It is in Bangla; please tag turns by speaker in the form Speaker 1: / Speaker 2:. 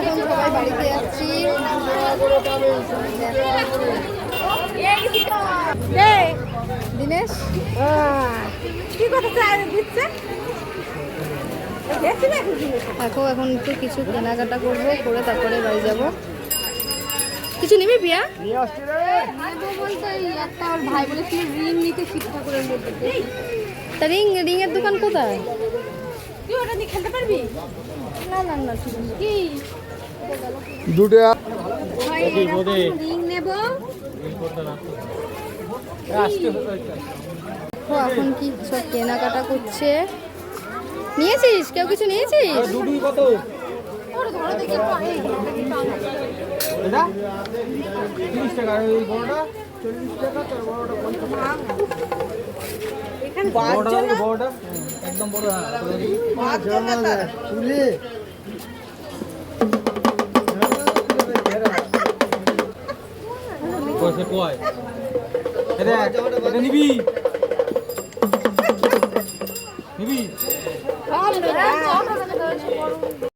Speaker 1: এখন সবাই বাড়িতে যাচ্ছি। দিনেশ
Speaker 2: কি কথা দিচ্ছে?
Speaker 1: এখন একটু কিছু কেনাকাটা করবো, করে তারপরে বাড়ি যাব। কিছু নিবি বিয়া?
Speaker 2: বলতে একটা আমার ভাই বলেছিল রিং নিতে শিক্ষা করে মধ্যে।
Speaker 1: তা রিংয়ের দোকান কোথায়?
Speaker 2: তুই ওটা নিয়ে খেলতে পারবি?
Speaker 1: না না না, ঠিক আছে।
Speaker 2: কি
Speaker 3: দুটো
Speaker 2: রিং নেব?
Speaker 1: এখন কি সব কেনাকাটা করছে। নিয়েছিস? কেউ কিছু নিয়েছিস?
Speaker 2: ওটা ধরো দেখি একটু আগে।
Speaker 3: এটা 30 টাকা, এই বড়টা 40 টাকা, তার বড়টা 50 টাকা।
Speaker 2: এখানে
Speaker 3: বড়টা একদম বড়। হ্যাঁ তুলে কইছে কয় এটা নিবি নিবি?